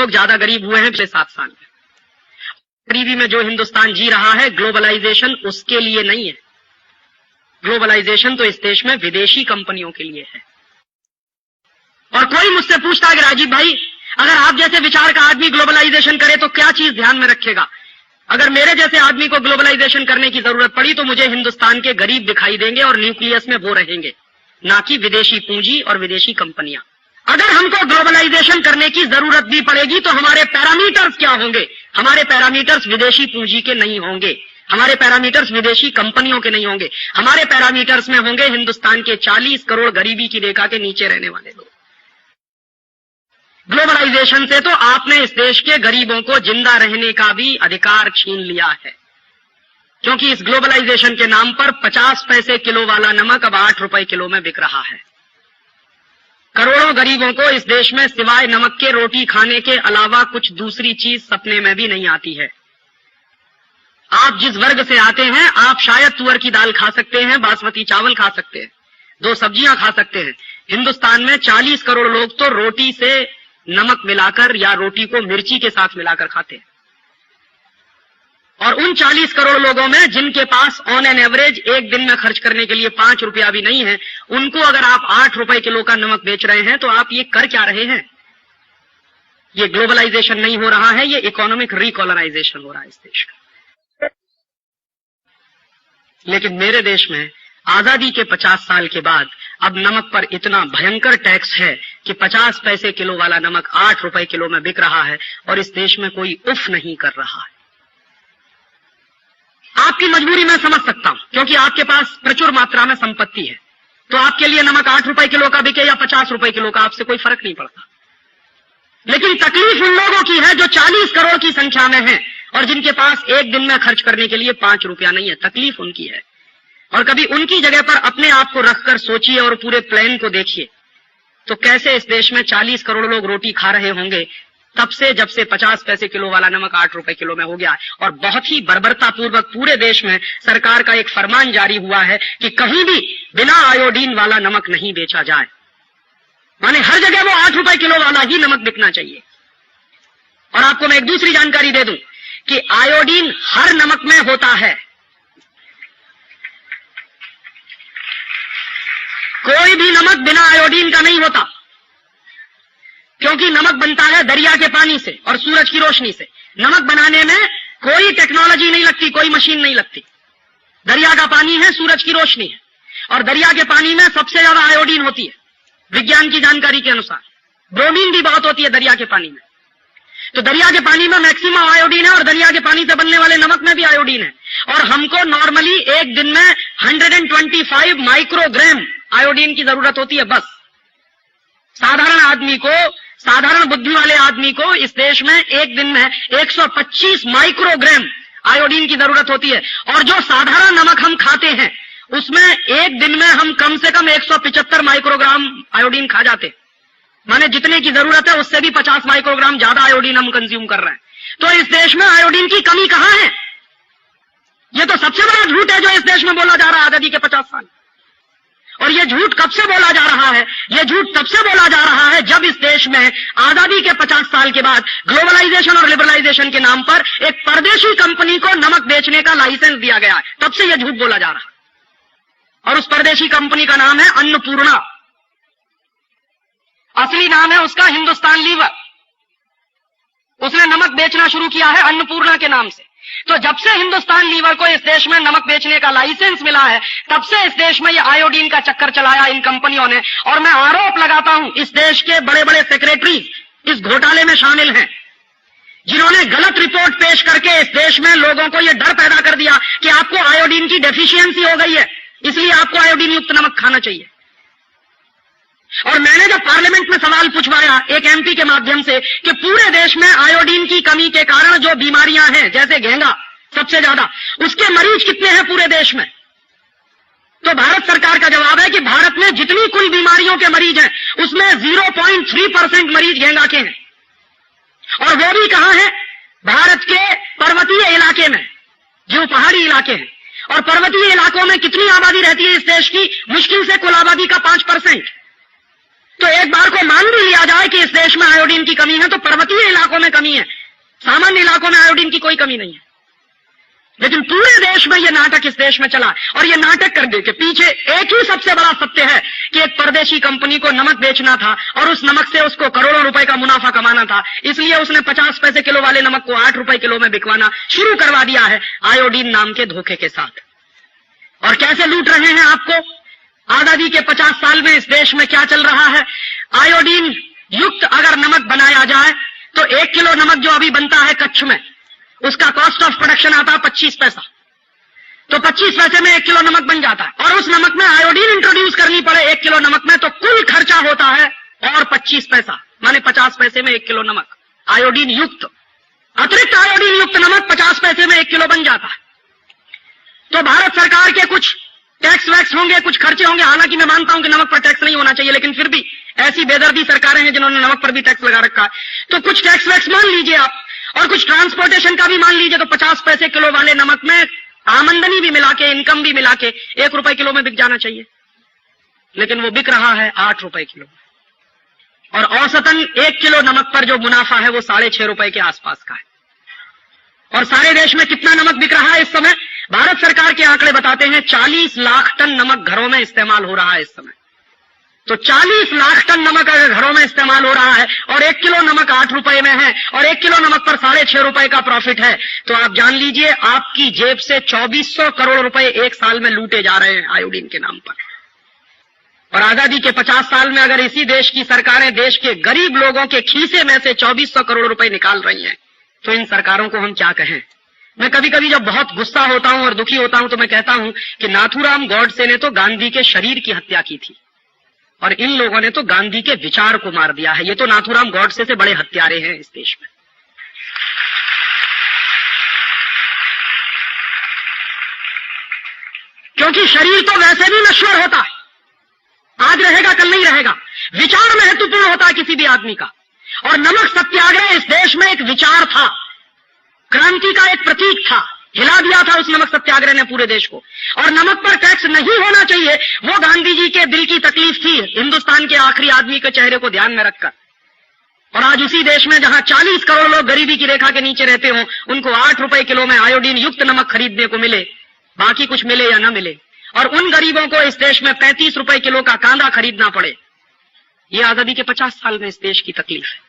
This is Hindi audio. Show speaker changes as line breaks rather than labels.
लोग ज्यादा गरीब हुए हैं पिछले 7 साल में। गरीबी में जो हिंदुस्तान जी रहा है, ग्लोबलाइजेशन उसके लिए नहीं है। ग्लोबलाइजेशन तो इस देश में विदेशी कंपनियों के लिए है। और कोई मुझसे पूछता है कि राजीव भाई, अगर आप जैसे विचार का आदमी ग्लोबलाइजेशन करे तो क्या चीज ध्यान में रखेगा? अगर मेरे जैसे आदमी को ग्लोबलाइजेशन करने की जरूरत पड़ी तो मुझे हिंदुस्तान के गरीब दिखाई देंगे और न्यूक्लियस में वो रहेंगे, ना कि विदेशी पूंजी और विदेशी कंपनियां। अगर हमको ग्लोबलाइजेशन करने की जरूरत भी पड़ेगी तो हमारे पैरामीटर्स क्या होंगे? हमारे पैरामीटर्स विदेशी पूंजी के नहीं होंगे, हमारे पैरामीटर्स विदेशी कंपनियों के नहीं होंगे। हमारे पैरामीटर्स में होंगे हिंदुस्तान के 40 करोड़ गरीबी की रेखा के नीचे रहने वाले लोग। ग्लोबलाइजेशन से तो आपने इस देश के गरीबों को जिंदा रहने का भी अधिकार छीन लिया है, क्योंकि इस ग्लोबलाइजेशन के नाम पर 50 पैसे किलो वाला नमक अब 8 रुपए किलो में बिक रहा है। करोड़ों गरीबों को इस देश में सिवाय नमक के रोटी खाने के अलावा कुछ दूसरी चीज सपने में भी नहीं आती है। आप जिस वर्ग से आते हैं, आप शायद तुअर की दाल खा सकते हैं, बासमती चावल खा सकते हैं, 2 सब्जियां खा सकते हैं। हिंदुस्तान में 40 करोड़ लोग तो रोटी से नमक मिलाकर या रोटी को मिर्ची के साथ मिलाकर खाते हैं। और उन 40 करोड़ लोगों में जिनके पास ऑन एन एवरेज एक दिन में खर्च करने के लिए 5 रुपया भी नहीं है, उनको अगर आप 8 रुपए किलो का नमक बेच रहे हैं तो आप ये कर क्या रहे हैं? ये ग्लोबलाइजेशन नहीं हो रहा है, ये इकोनॉमिक रिकॉलोनाइजेशन हो रहा है इस देश का। लेकिन मेरे देश में आजादी के 50 साल के बाद अब नमक पर इतना भयंकर टैक्स है कि 50 पैसे किलो वाला नमक 8 रुपए किलो में बिक रहा है और इस देश में कोई उफ नहीं कर रहा है। आपकी मजबूरी मैं समझ सकता हूं, क्योंकि आपके पास प्रचुर मात्रा में संपत्ति है, तो आपके लिए नमक 8 रुपए किलो का बिके या 50 रुपए किलो का, आपसे कोई फर्क नहीं पड़ता। लेकिन तकलीफ उन लोगों की है जो 40 करोड़ की संख्या में है और जिनके पास एक दिन में खर्च करने के लिए 5 रुपया नहीं है। तकलीफ उनकी है। और कभी उनकी जगह पर अपने आप को रखकर सोचिए और पूरे प्लान को देखिए, तो कैसे इस देश में 40 करोड़ लोग रोटी खा रहे होंगे तब से, जब से 50 पैसे किलो वाला नमक 8 रुपए किलो में हो गया। और बहुत ही बर्बरतापूर्वक पूरे देश में सरकार का एक फरमान जारी हुआ है कि कहीं भी बिना आयोडीन वाला नमक नहीं बेचा जाए, माने हर जगह वो 8 रुपए किलो वाला ही नमक बिकना चाहिए। और आपको मैं एक दूसरी जानकारी दे दूं कि आयोडीन हर नमक में होता है। कोई भी नमक बिना आयोडीन का नहीं होता, क्योंकि नमक बनता है दरिया के पानी से और सूरज की रोशनी से। नमक बनाने में कोई टेक्नोलॉजी नहीं लगती, कोई मशीन नहीं लगती। दरिया का पानी है, सूरज की रोशनी है, और दरिया के पानी में सबसे ज्यादा आयोडीन होती है विज्ञान की जानकारी के अनुसार। ब्रोमीन भी बहुत होती है दरिया के पानी में। तो दरिया के पानी में मैक्सिमम आयोडीन है और दरिया के पानी से बनने वाले नमक में भी आयोडीन है। और हमको नॉर्मली एक दिन में 125 माइक्रोग्राम आयोडीन की जरूरत होती है बस। साधारण आदमी को, साधारण बुद्धि वाले आदमी को इस देश में एक दिन में 125 माइक्रोग्राम आयोडीन की जरूरत होती है। और जो साधारण नमक हम खाते हैं उसमें एक दिन में हम कम से कम 175 माइक्रोग्राम आयोडीन खा जाते, माने जितने की जरूरत है उससे भी 50 माइक्रोग्राम ज्यादा आयोडीन हम कंज्यूम कर रहे हैं। तो इस देश में आयोडीन की कमी कहां है? ये तो सबसे बड़ा झूठ है जो इस देश में बोला जा रहा है आजादी के 50 साल। और ये झूठ कब से बोला जा रहा है? ये झूठ तब से बोला जा रहा है जब इस देश में आजादी के 50 साल के बाद ग्लोबलाइजेशन और लिबरलाइजेशन के नाम पर एक परदेशी कंपनी को नमक बेचने का लाइसेंस दिया गया है। तब से यह झूठ बोला जा रहा है। और उस परदेशी कंपनी का नाम है अन्नपूर्णा। असली नाम है उसका हिंदुस्तान लीवर। उसने नमक बेचना शुरू किया है अन्नपूर्णा के नाम से। तो जब से हिंदुस्तान लीवर को इस देश में नमक बेचने का लाइसेंस मिला है, तब से इस देश में ये आयोडीन का चक्कर चलाया इन कंपनियों ने। और मैं आरोप लगाता हूं इस देश के बड़े बड़े सेक्रेटरी इस घोटाले में शामिल हैं, जिन्होंने गलत रिपोर्ट पेश करके इस देश में लोगों को यह डर पैदा कर दिया कि आपको आयोडीन की डेफिशिएंसी हो गई है, इसलिए आपको आयोडीन युक्त नमक खाना चाहिए। और मैंने जब पार्लियामेंट में सवाल पूछवाया एक एमपी के माध्यम से कि पूरे देश में आयोडीन की कमी के कारण जो बीमारियां हैं, जैसे घेंगा सबसे ज्यादा, उसके मरीज कितने हैं पूरे देश में, तो भारत सरकार का जवाब है कि भारत में जितनी कुल बीमारियों के मरीज हैं उसमें 0.3% मरीज घेंगा के हैं। और वो भी कहां है? भारत के पर्वतीय इलाके में, जो पहाड़ी इलाके हैं। और पर्वतीय इलाकों में कितनी आबादी रहती है इस देश की? मुश्किल से कुल आबादी का 5%। तो एक बार को मान भी लिया जाए कि इस देश में आयोडीन की कमी है, तो पर्वतीय इलाकों में कमी है, सामान्य इलाकों में आयोडीन की कोई कमी नहीं है। लेकिन पूरे देश में यह नाटक इस देश में चला, और यह नाटक करने के पीछे एक ही सबसे बड़ा सत्य है कि एक परदेशी कंपनी को नमक बेचना था और उस नमक से उसको करोड़ों रुपए का मुनाफा कमाना था, इसलिए उसने 50 पैसे किलो वाले नमक को 8 रुपए किलो में बिकवाना शुरू करवा दिया है आयोडीन नाम के धोखे के साथ। और कैसे लूट रहे हैं आपको? आजादी के 50 साल में इस देश में क्या चल रहा है? आयोडीन युक्त अगर नमक बनाया जाए तो 1 किलो नमक जो अभी बनता है कच्छ में, उसका कॉस्ट ऑफ प्रोडक्शन आता है 25 पैसा। तो 25 पैसे में 1 किलो नमक बन जाता है, और उस नमक में आयोडीन इंट्रोड्यूस करनी पड़े 1 किलो नमक में, तो कुल खर्चा होता है और 25 पैसा, माने 50 पैसे में 1 किलो नमक आयोडीन युक्त। अतिरिक्त आयोडीन युक्त नमक 50 पैसे में 1 किलो बन जाता है। तो भारत सरकार के कुछ टैक्स वैक्स होंगे, कुछ खर्चे होंगे। हालांकि मैं मानता हूं कि नमक पर टैक्स नहीं होना चाहिए, लेकिन फिर भी ऐसी बेदर्दी सरकारें हैं जिन्होंने नमक पर भी टैक्स लगा रखा है। तो कुछ टैक्स वैक्स मान लीजिए आप, और कुछ ट्रांसपोर्टेशन का भी मान लीजिए, तो 50 पैसे किलो वाले नमक में आमदनी भी मिला के, इनकम भी मिला के 1 रुपए किलो में बिक जाना चाहिए, लेकिन वो बिक रहा है 8 रुपए किलो। और औसतन 1 किलो नमक पर जो मुनाफा है वो 6.5 रुपए के आसपास का है। और सारे देश में कितना नमक बिक रहा है इस समय? भारत सरकार के आंकड़े बताते हैं 40 लाख टन नमक घरों में इस्तेमाल हो रहा है इस समय। तो 40 लाख टन नमक अगर घरों में इस्तेमाल हो रहा है और 1 किलो नमक 8 रुपए में है और 1 किलो नमक पर 6.5 रुपए का प्रॉफिट है, तो आप जान लीजिए आपकी जेब से 2400 करोड़ रुपए एक साल में लूटे जा रहे हैं आयोडीन के नाम पर। और आजादी के 50 साल में अगर इसी देश की सरकारें देश के गरीब लोगों के खीसे में से 2400 करोड़ रुपए निकाल रही हैं, तो इन सरकारों को हम क्या कहें? मैं कभी कभी जब बहुत गुस्सा होता हूं और दुखी होता हूं तो मैं कहता हूं कि नाथूराम गॉडसे ने तो गांधी के शरीर की हत्या की थी, और इन लोगों ने तो गांधी के विचार को मार दिया है। ये तो नाथूराम गॉडसे से बड़े हत्यारे हैं इस देश में। क्योंकि शरीर तो वैसे भी नश्वर होता है, आज रहेगा कल नहीं रहेगा। विचार महत्वपूर्ण होता है किसी भी आदमी का, और नमक सत्याग्रह इस देश में एक विचार था, क्रांति का एक प्रतीक था। हिला दिया था उस नमक सत्याग्रह ने पूरे देश को। और नमक पर टैक्स नहीं होना चाहिए, वो गांधी जी के दिल की तकलीफ थी, हिंदुस्तान के आखिरी आदमी के चेहरे को ध्यान में रखकर। और आज उसी देश में जहां 40 करोड़ लोग गरीबी की रेखा के नीचे रहते हों, उनको 8 रुपए किलो में आयोडीन युक्त नमक खरीदने को मिले, बाकी कुछ मिले या न मिले, और उन गरीबों को इस देश में 35 रुपए किलो का कांदा खरीदना पड़े। ये आजादी के 50 साल में इस देश की तकलीफ है।